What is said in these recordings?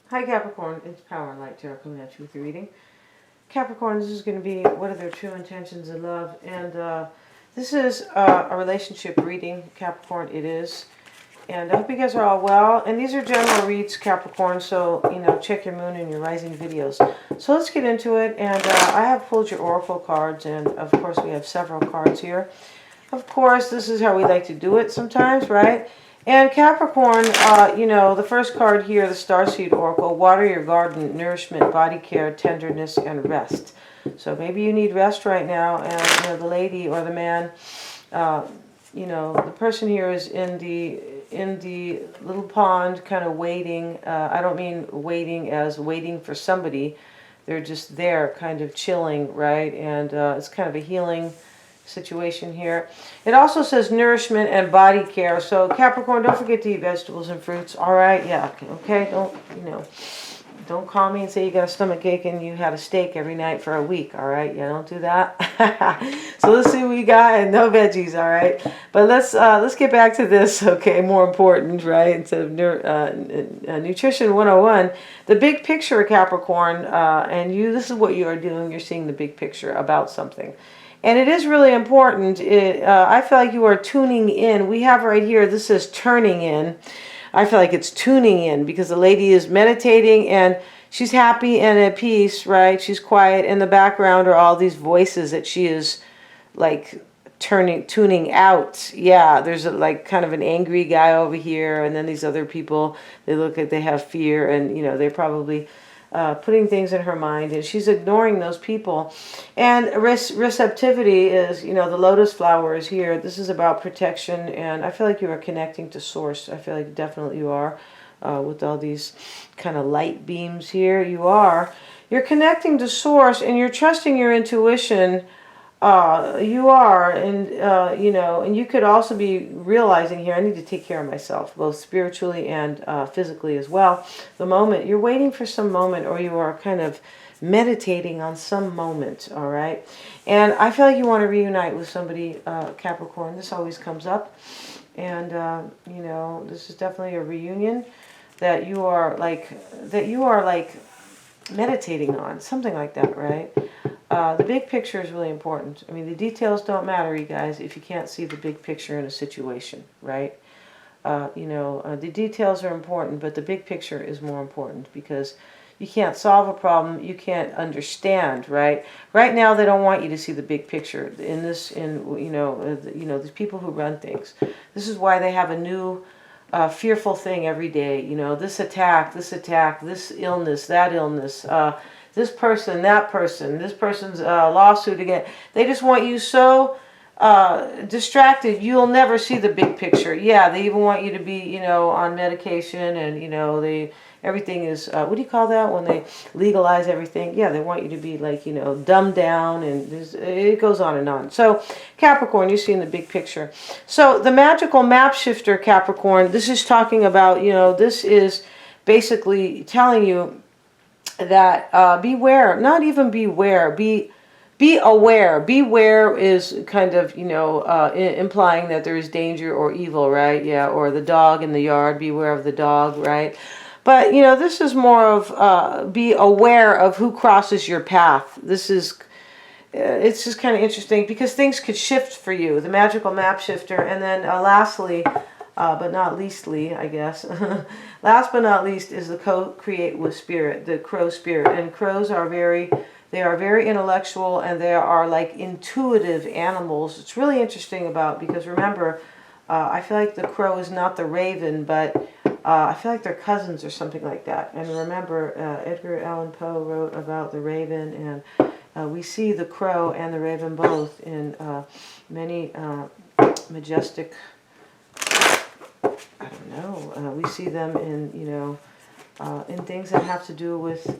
Hi Capricorn, it's Power and Light Tarot coming at you with your reading. Capricorn, this is going to be what are their true intentions in love. And this is a relationship reading, Capricorn, it is. And I hope you guys are all well. And these are general reads, Capricorn, so, you know, check your moon and your rising videos. So let's get into it. And I have pulled your oracle cards, and of course we have several cards here. Of course, this is how we like to do it sometimes, right? And Capricorn, you know, the first card here, the Starseed Oracle, water your garden, nourishment, body care, tenderness, and rest. So maybe you need rest right now, and you know, the lady or the man, you know, the person here is in the little pond, kind of waiting. I don't mean waiting as waiting for somebody. They're just there, kind of chilling, right? And it's kind of a healing situation here. It also says nourishment and body care. So Capricorn, don't forget to eat vegetables and fruits. All right, yeah, okay. Don't, you know, don't call me and say you got a stomach ache and you had a steak every night for a week. All right, yeah, don't do that. So let's see what we got, and no veggies. All right, but let's get back to this. Okay, more important, right? Instead of nutrition 101, the big picture, Capricorn, and you. This is what you are doing. You're seeing the big picture about something. And it is really important. I feel like you are tuning in. We have right here, this says turning in. I feel like it's tuning in because the lady is meditating and she's happy and at peace, right? She's quiet. In the background are all these voices that she is like tuning out. Yeah, there's like kind of an angry guy over here, and then these other people, they look like they have fear, and you know, they're probably putting things in her mind, and she's ignoring those people. And receptivity is, you know, the lotus flower is here. This is about protection, and I feel like you are connecting to source. I feel like definitely you are, with all these kind of light beams here. You're connecting to source, and you're trusting your intuition. You are, and you know, and you could also be realizing here, I need to take care of myself, both spiritually and physically as well. The moment, you're waiting for some moment, or you are kind of meditating on some moment, all right? And I feel like you want to reunite with somebody, Capricorn. This always comes up. And, you know, this is definitely a reunion that you are like meditating on, something like that, right? The big picture is really important. I mean, the details don't matter, you guys, if you can't see the big picture in a situation, right? You know, the details are important, but the big picture is more important because you can't solve a problem, you can't understand, right? Right now, they don't want you to see the big picture. You know, these people who run things. This is why they have a new fearful thing every day. You know, this attack, this illness, that illness. This person, that person, this person's lawsuit again. They just want you so distracted, you'll never see the big picture. Yeah, they even want you to be, you know, on medication, and, you know, everything is, what do you call that when they legalize everything? Yeah, they want you to be like, you know, dumbed down, and it goes on and on. So Capricorn, you're seeing the big picture. So the magical map shifter, Capricorn, this is talking about, you know, this is basically telling you that beware, not even beware, be aware. Beware is kind of, you know, implying that there is danger or evil, right? Yeah, or the dog in the yard, beware of the dog, right? But, you know, this is more of be aware of who crosses your path. This is, it's just kind of interesting because things could shift for you. The magical map shifter. And then lastly, but not leastly, I guess. Last but not least is the co-create with spirit, the crow spirit. And crows are very intellectual, and they are like intuitive animals. It's really interesting because remember, I feel like the crow is not the raven, but I feel like they're cousins or something like that. And remember, Edgar Allan Poe wrote about the raven, and we see the crow and the raven both in many majestic, I don't know, we see them in, you know, in things that have to do with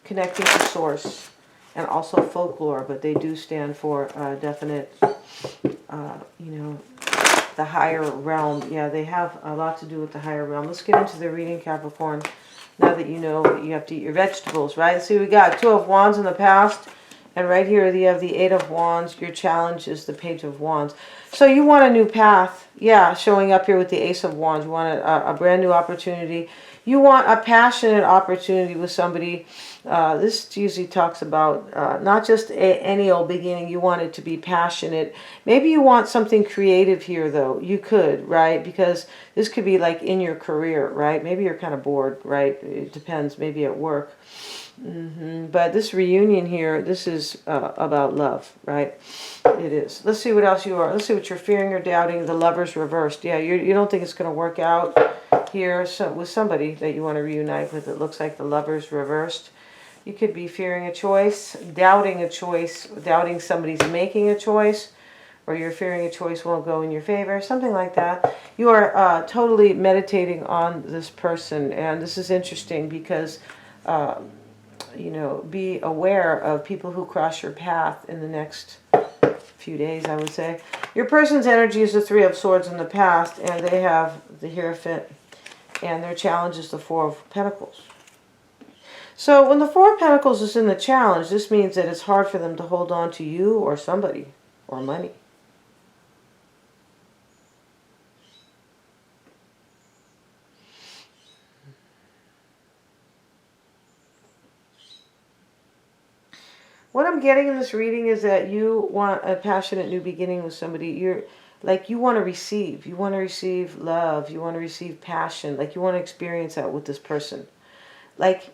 connecting to source, and also folklore, but they do stand for definite, you know, the higher realm. Yeah, they have a lot to do with the higher realm. Let's get into the reading, Capricorn, now that you know that you have to eat your vegetables, right? See, we got 2 of Wands in the past, and right here you have the 8 of Wands. Your challenge is the Page of Wands. So you want a new path. Yeah, showing up here with the Ace of Wands. You want a brand new opportunity. You want a passionate opportunity with somebody. This usually talks about not just any old beginning. You want it to be passionate. Maybe you want something creative here, though. You could, right? Because this could be like in your career, right? Maybe you're kind of bored, right? It depends. Maybe at work. But this reunion here, this is about love, right? It is. Let's see what else you are. Let's see what you're fearing or doubting. The Lover's reversed. Yeah, you don't think it's going to work out here with somebody that you want to reunite with. It looks like the Lover's reversed. You could be fearing a choice, doubting somebody's making a choice, or you're fearing a choice won't go in your favor, something like that. You are totally meditating on this person, and this is interesting because you know, be aware of people who cross your path in the next few days, I would say. Your person's energy is the Three of Swords in the past, and they have the Hierophant, and their challenge is the Four of Pentacles. So when the Four of Pentacles is in the challenge, this means that it's hard for them to hold on to you or somebody or money. What I'm getting in this reading is that you want a passionate new beginning with somebody. You want to receive. You want to receive love. You want to receive passion. Like you want to experience that with this person. Like,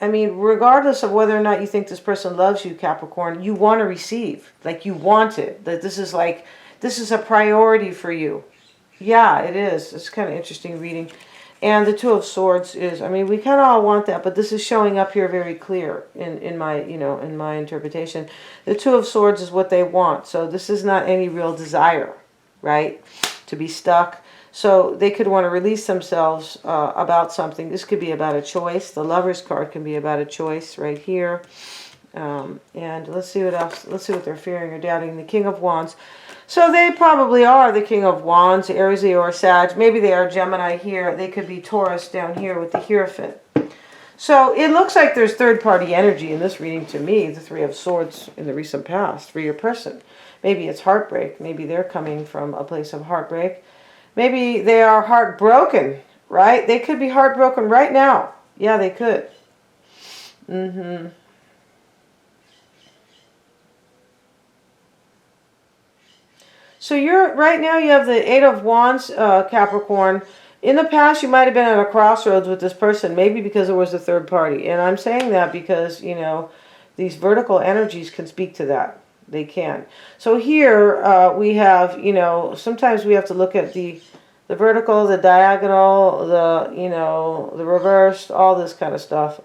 I mean, regardless of whether or not you think this person loves you, Capricorn, you want to receive. Like you want it. That this is a priority for you. Yeah, it is. It's kind of interesting reading. And the Two of Swords is, I mean, we kind of all want that, but this is showing up here very clear in my, you know, in my interpretation. The Two of Swords is what they want. So this is not any real desire, right? To be stuck. So they could want to release themselves about something. This could be about a choice. The Lover's card can be about a choice right here. And let's see what else. Let's see what they're fearing or doubting. The King of Wands. So they probably are the King of Wands, Aries, or Sag. Maybe they are Gemini here. They could be Taurus down here with the Hierophant. So it looks like there's third-party energy in this reading to me, the Three of Swords in the recent past for your person. Maybe it's heartbreak. Maybe they're coming from a place of heartbreak. Maybe they are heartbroken, right? They could be heartbroken right now. Yeah, they could. So right now you have the Eight of Wands, Capricorn. In the past, you might have been at a crossroads with this person, maybe because there was a third party. And I'm saying that because, you know, these vertical energies can speak to that. They can. So here we have, you know, sometimes we have to look at the vertical, the diagonal, the, you know, the reversed, all this kind of stuff.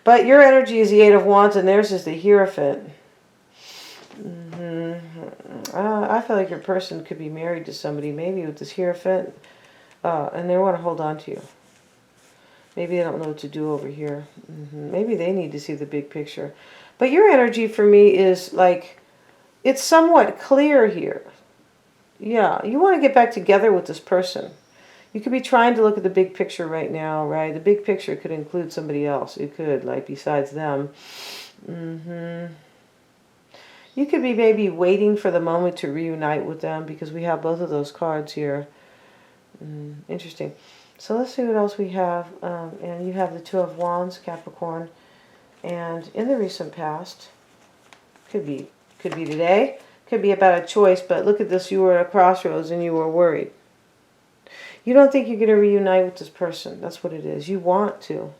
But your energy is the Eight of Wands and theirs is the Hierophant. I feel like your person could be married to somebody, maybe with this Hierophant, and they want to hold on to you. Maybe they don't know what to do over here. Maybe they need to see the big picture. But your energy for me is like, it's somewhat clear here. Yeah, you want to get back together with this person. You could be trying to look at the big picture right now, right? The big picture could include somebody else. It could, like, besides them. You could be maybe waiting for the moment to reunite with them because we have both of those cards here. Interesting. So let's see what else we have. And you have the Two of Wands, Capricorn. And in the recent past, could be today, could be about a choice, but look at this, you were at a crossroads and you were worried. You don't think you're going to reunite with this person. That's what it is. You want to.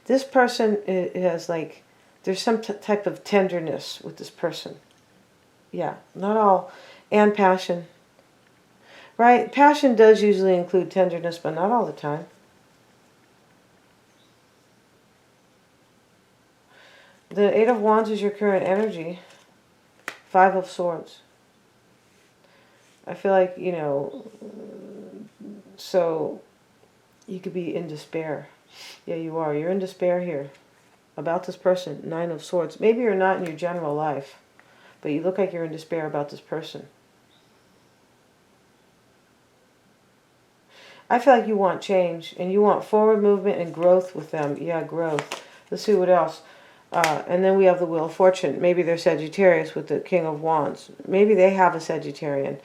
This person has like, there's some type of tenderness with this person. Yeah, not all. And passion. Right? Passion does usually include tenderness, but not all the time. The Eight of Wands is your current energy. Five of Swords. I feel like, you know, so you could be in despair. Yeah, you are. You're in despair here about this person. Nine of Swords. Maybe you're not in your general life, but you look like you're in despair about this person. I feel like you want change, and you want forward movement and growth with them. Yeah, growth. Let's see what else. And then we have the Wheel of Fortune. Maybe they're Sagittarius with the King of Wands. Maybe they have a Sagittarian.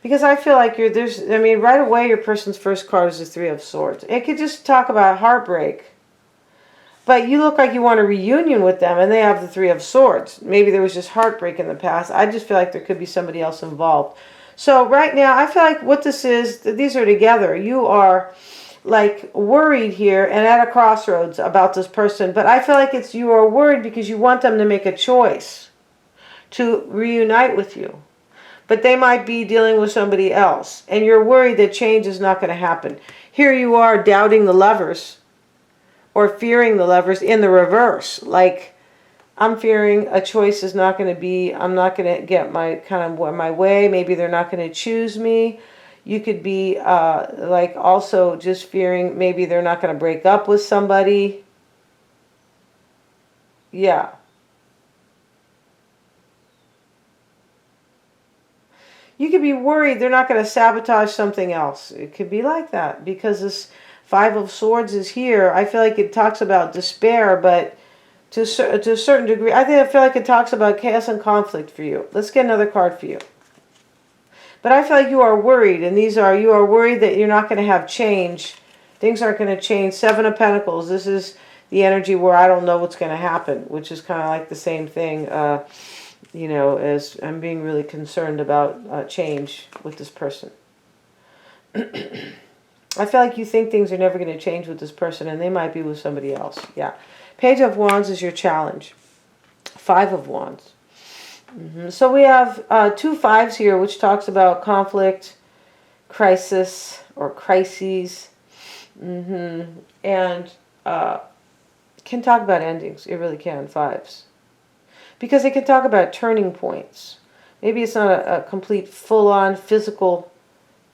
Because I feel like I mean, right away your person's first card is the Three of Swords. It could just talk about heartbreak. But you look like you want a reunion with them, and they have the Three of Swords. Maybe there was just heartbreak in the past. I just feel like there could be somebody else involved. So right now, I feel like what this is, these are together. You are like worried here and at a crossroads about this person. But I feel like you are worried because you want them to make a choice to reunite with you. But they might be dealing with somebody else. And you're worried that change is not going to happen. Here you are doubting the Lovers or fearing the Lovers in the reverse. Like, I'm fearing a choice is not going to be, I'm not going to get my way. Maybe they're not going to choose me. You could be like also just fearing maybe they're not going to break up with somebody. Yeah. You could be worried they're not going to sabotage something else. It could be like that because this Five of Swords is here. I feel like it talks about despair, but to a certain degree, I feel like it talks about chaos and conflict for you. Let's get another card for you. But I feel like you are worried, and you are worried that you're not going to have change. Things aren't going to change. Seven of Pentacles. This is the energy where I don't know what's going to happen, which is kind of like the same thing. You know, as I'm being really concerned about change with this person. I feel like you think things are never going to change with this person, and they might be with somebody else. Yeah. Page of Wands is your challenge. Five of Wands. So we have two fives here, which talks about conflict, crisis, or crises. And can talk about endings. It really can, fives. Because it can talk about turning points. Maybe it's not a complete full-on physical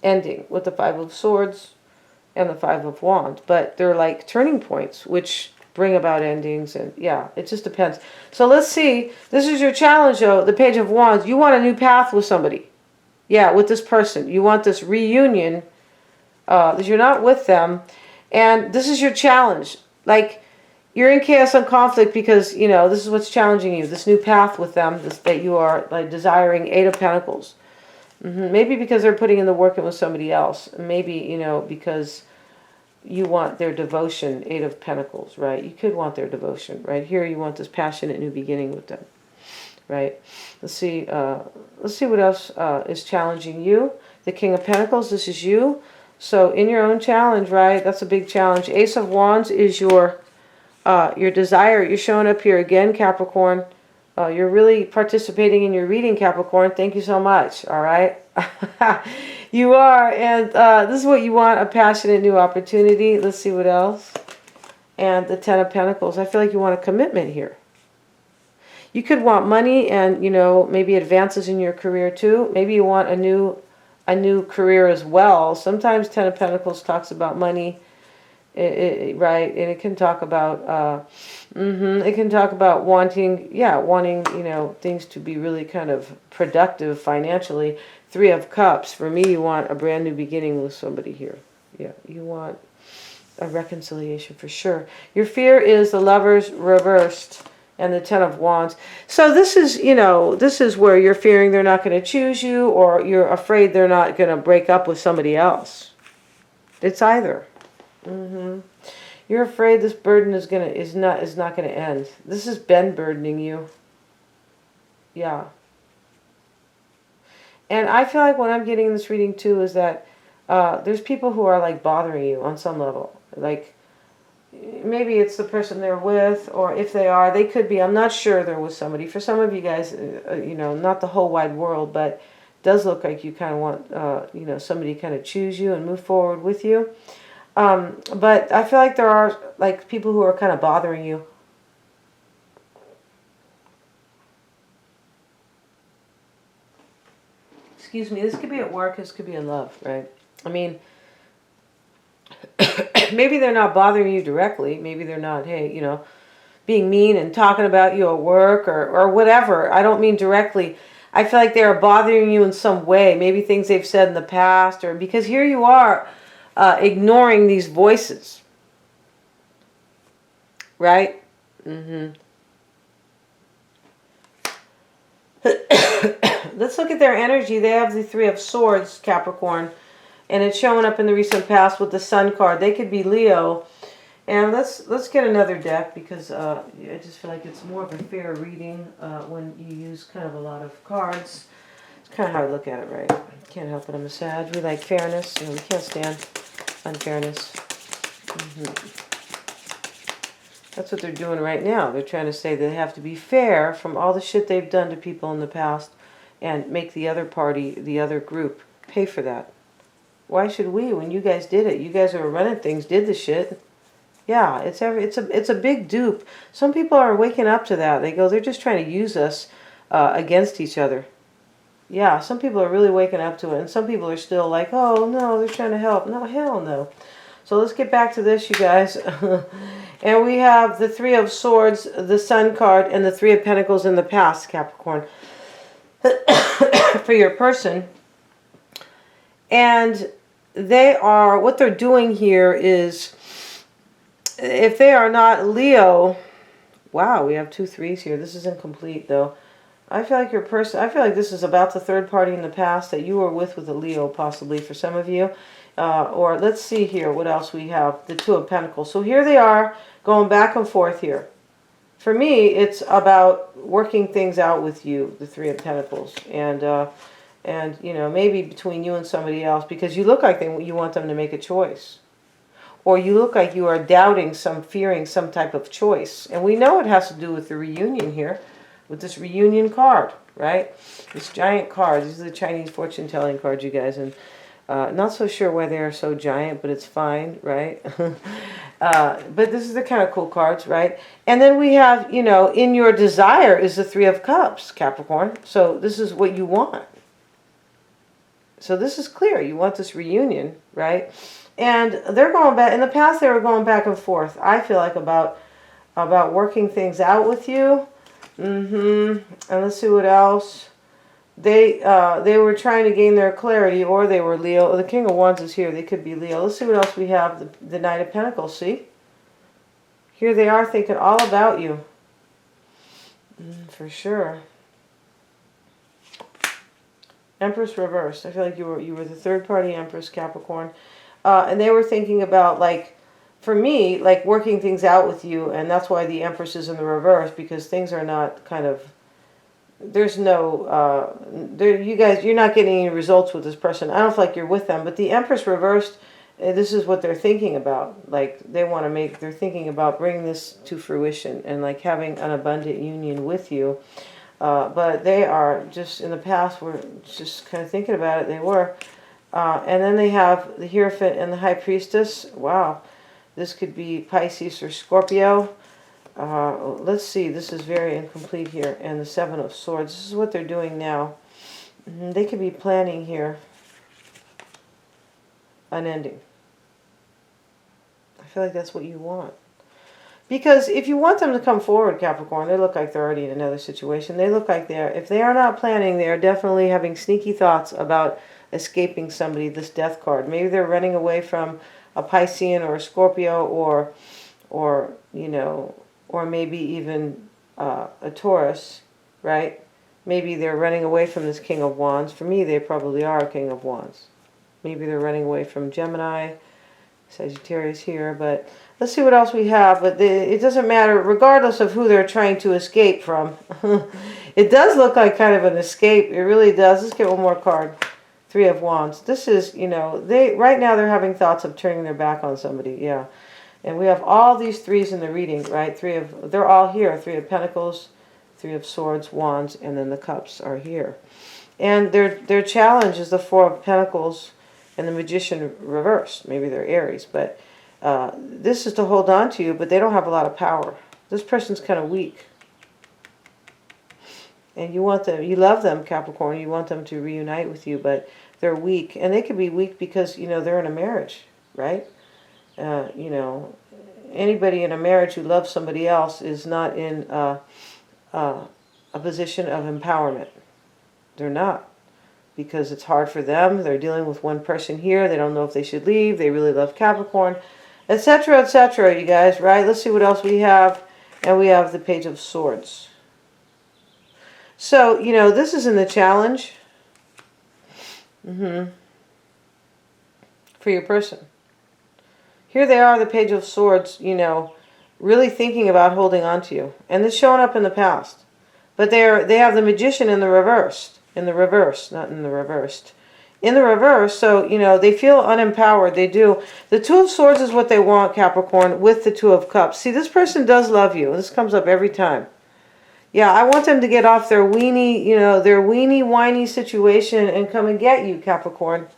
ending with the Five of Swords and the Five of Wands. But they're like turning points, which bring about endings. And yeah, it just depends. So let's see. This is your challenge, though. The Page of Wands. You want a new path with somebody. Yeah, with this person. You want this reunion. You're not with them. And this is your challenge. Like, you're in chaos and conflict because, you know, this is what's challenging you. This new path with them that you are like desiring. Eight of Pentacles. Maybe because they're putting in the work with somebody else. Maybe, you know, because you want their devotion. Eight of Pentacles, right? You could want their devotion. Right here you want this passionate new beginning with them. Right? Let's see what else is challenging you. The King of Pentacles, this is you. So in your own challenge, right? That's a big challenge. Ace of Wands is your desire. You're showing up here again, Capricorn. You're really participating in your reading, Capricorn. Thank you so much. All right. You are. And this is what you want, a passionate new opportunity. Let's see what else. And the Ten of Pentacles. I feel like you want a commitment here. You could want money and, you know, maybe advances in your career too. Maybe you want a new career as well. Sometimes Ten of Pentacles talks about money. Right, and it can talk about it can talk about wanting, you know, things to be really kind of productive financially. Three of Cups, for me, you want a brand new beginning with somebody here. Yeah, you want a reconciliation for sure. Your fear is the Lovers reversed and the Ten of Wands. So this is, you know, this is where you're fearing they're not going to choose you, or you're afraid they're not going to break up with somebody else. It's either. You're afraid this burden is not going to end. This has been burdening you. Yeah. And I feel like what I'm getting in this reading too is that there's people who are like bothering you on some level. Like maybe it's the person they're with, or if they are, they could be. I'm not sure they're with somebody. For some of you guys, you know, not the whole wide world, but it does look like you kind of want, you know, somebody to kind of choose you and move forward with you. But I feel like there are like people who are kind of bothering you. Excuse me, this could be at work, this could be in love, right? I mean, maybe they're not bothering you directly. Maybe they're not, hey, you know, being mean and talking about you at work or whatever. I don't mean directly. I feel like they're bothering you in some way. Maybe things they've said in the past, or because here you are, ignoring these voices, right? Let's look at their energy. They have the Three of Swords, Capricorn, and it's showing up in the recent past with the Sun card. They could be Leo. And let's get another deck, because I just feel like it's more of a fair reading when you use kind of a lot of cards. It's kind of how I look at it, right? Can't help it. I'm a Sag. We like fairness. We can't stand unfairness. That's what they're doing right now. They're trying to say they have to be fair from all the shit they've done to people in the past and make the other party, the other group, pay for that. Why should we, when you guys did it? You guys who were running things did the shit. Yeah, it's a big dupe. Some people are waking up to that. They're just trying to use us against each other. Yeah, some people are really waking up to it, and some people are still like, oh no, they're trying to help. No, hell no. So let's get back to this, you guys. And we have the Three of Swords, the Sun card, and the Three of Pentacles in the past, Capricorn, for your person. And what they're doing here is, if they are not Leo, wow, we have 2 3s here. This is incomplete, though. I feel like I feel like this is about the third party in the past that you were with a Leo, possibly, for some of you. Or let's see here what else we have. The Two of Pentacles. So here they are going back and forth here. For me, it's about working things out with you, the Three of Pentacles. And you know, maybe between you and somebody else, because you look like you want them to make a choice. Or you look like you are doubting fearing some type of choice. And we know it has to do with the reunion here, with this reunion card, right? This giant card. These are the Chinese fortune-telling cards, you guys. And not so sure why they're so giant, but it's fine, right? But this is the kind of cool cards, right? And then we have, you know, in your desire is the Three of Cups, Capricorn. So this is what you want. So this is clear. You want this reunion, right? And they're going back. In the past, they were going back and forth. I feel like about working things out with you. And let's see what else. They were trying to gain their clarity, or they were Leo. The King of Wands is here. They could be Leo. Let's see what else we have. The Knight of Pentacles. See, here they are thinking all about you. For sure. Empress Reverse. I feel like you were the third party Empress, Capricorn. And they were thinking about, like, for me, like working things out with you. And that's why the Empress is in the reverse, because things are not kind of, there's no, you guys, you're not getting any results with this person. I don't feel like you're with them. But the Empress reversed, this is what they're thinking about. Like, they're thinking about bringing this to fruition and like having an abundant union with you. But they are just, in the past, were just kind of thinking about it. They were. And then they have the Hierophant and the High Priestess. Wow. This could be Pisces or Scorpio. Let's see. This is very incomplete here. And the Seven of Swords. This is what they're doing now. They could be planning here an ending. I feel like that's what you want. Because if you want them to come forward, Capricorn, they look like they're already in another situation. They look like if they are not planning, they are definitely having sneaky thoughts about escaping somebody, this Death card. Maybe they're running away from a Piscean or a Scorpio, or you know, or maybe even a Taurus, right? Maybe they're running away from this King of Wands. For me, they probably are a King of Wands. Maybe they're running away from Gemini, Sagittarius here, but let's see what else we have. But it doesn't matter, regardless of who they're trying to escape from. It does look like kind of an escape. It really does. Let's get one more card. Three of Wands. This is, you know, right now they're having thoughts of turning their back on somebody. Yeah. And we have all these threes in the reading, right? They're all here. Three of Pentacles, Three of Swords, Wands, and then the Cups are here. And their challenge is the Four of Pentacles and the Magician reversed. Maybe they're Aries, but this is to hold on to you, but they don't have a lot of power. This person's kind of weak. And you want them, you love them, Capricorn, you want them to reunite with you, but they're weak. And they could be weak because, you know, they're in a marriage, right? You know, anybody in a marriage who loves somebody else is not in a position of empowerment. They're not. Because it's hard for them. They're dealing with one person here. They don't know if they should leave. They really love Capricorn, etc., you guys, right? Let's see what else we have. And we have the Page of Swords. So, you know, this is in the challenge for your person. Here they are, the Page of Swords, you know, really thinking about holding on to you. And this showing up in the past. But they have the Magician in the reverse. In the reverse, not in the reversed. In the reverse, so, you know, they feel unempowered. They do. The Two of Swords is what they want, Capricorn, with the Two of Cups. See, this person does love you. This comes up every time. Yeah, I want them to get off their weenie, you know, their weenie, whiny situation and come and get you, Capricorn.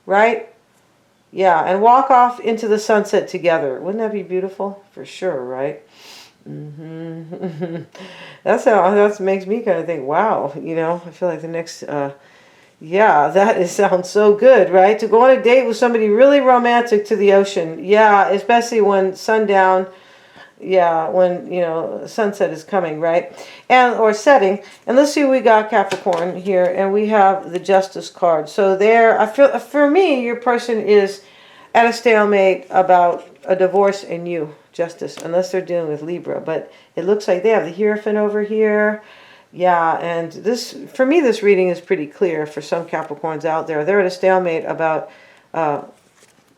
Right? Yeah, and walk off into the sunset together. Wouldn't that be beautiful? For sure, right? That makes me kind of think, wow, you know, I feel like the next, yeah, sounds so good, right? To go on a date with somebody really romantic to the ocean. Yeah, especially when sundown, yeah, when, you know, sunset is coming, right? Or setting. And let's see what we got, Capricorn, here. And we have the Justice card. So there, I feel, for me, your person is at a stalemate about a divorce and you, Justice, unless they're dealing with Libra. But it looks like they have the Hierophant over here. Yeah, and this, for me, this reading is pretty clear for some Capricorns out there. They're at a stalemate about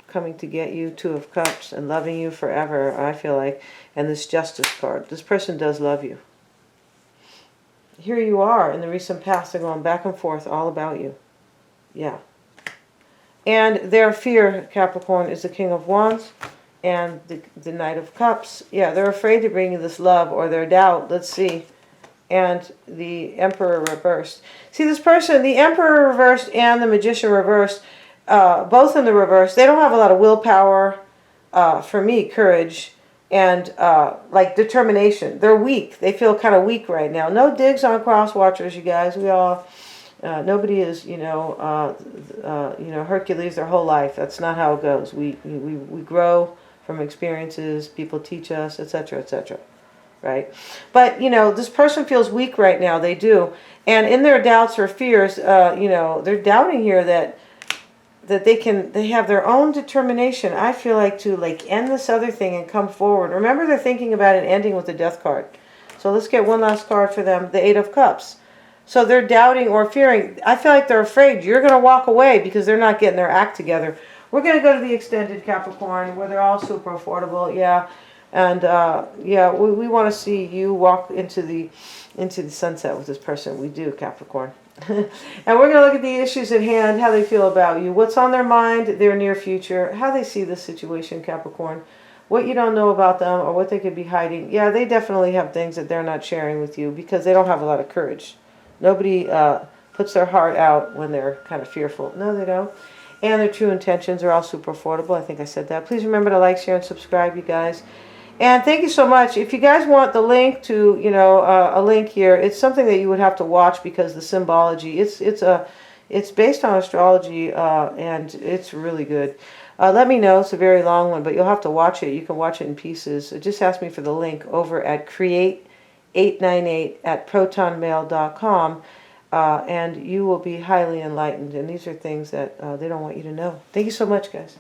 coming to get you, Two of Cups, and loving you forever, I feel like. And this Justice card. This person does love you. Here you are in the recent past. They're going back and forth all about you. Yeah. And their fear, Capricorn, is the King of Wands and the Knight of Cups. Yeah, they're afraid to bring you this love, or their doubt. Let's see. And the Emperor reversed. See, this person, the Emperor reversed and the Magician reversed, both in the reverse, they don't have a lot of willpower, for me, courage, and like determination. They're weak. They feel kind of weak right now. No digs on cross watchers, you guys. We all, nobody is, you know, Hercules their whole life. That's not how it goes. We grow from experiences. People teach us, etc., etc. Right? But, you know, this person feels weak right now. They do. And in their doubts or fears, you know, they're doubting here that they have their own determination, I feel like, to like end this other thing and come forward. Remember, they're thinking about it ending with the Death card. So let's get one last card for them, the Eight of Cups. So they're doubting or fearing. I feel like they're afraid you're going to walk away because they're not getting their act together. We're going to go to the extended Capricorn where they're all super affordable. Yeah. And yeah, we want to see you walk into the sunset with this person. We do, Capricorn. And we're going to look at the issues at hand, how they feel about you, what's on their mind, their near future, how they see this situation, Capricorn, what you don't know about them or what they could be hiding. Yeah, they definitely have things that they're not sharing with you because they don't have a lot of courage. Nobody puts their heart out when they're kind of fearful. No, they don't. And their true intentions are all super affordable. I think I said that. Please remember to like, share, and subscribe, you guys. And thank you so much. If you guys want the link to, you know, a link here, it's something that you would have to watch because the symbology, it's based on astrology, and it's really good. Let me know. It's a very long one, but you'll have to watch it. You can watch it in pieces. Just ask me for the link over at create898@protonmail.com, and you will be highly enlightened. And these are things that they don't want you to know. Thank you so much, guys.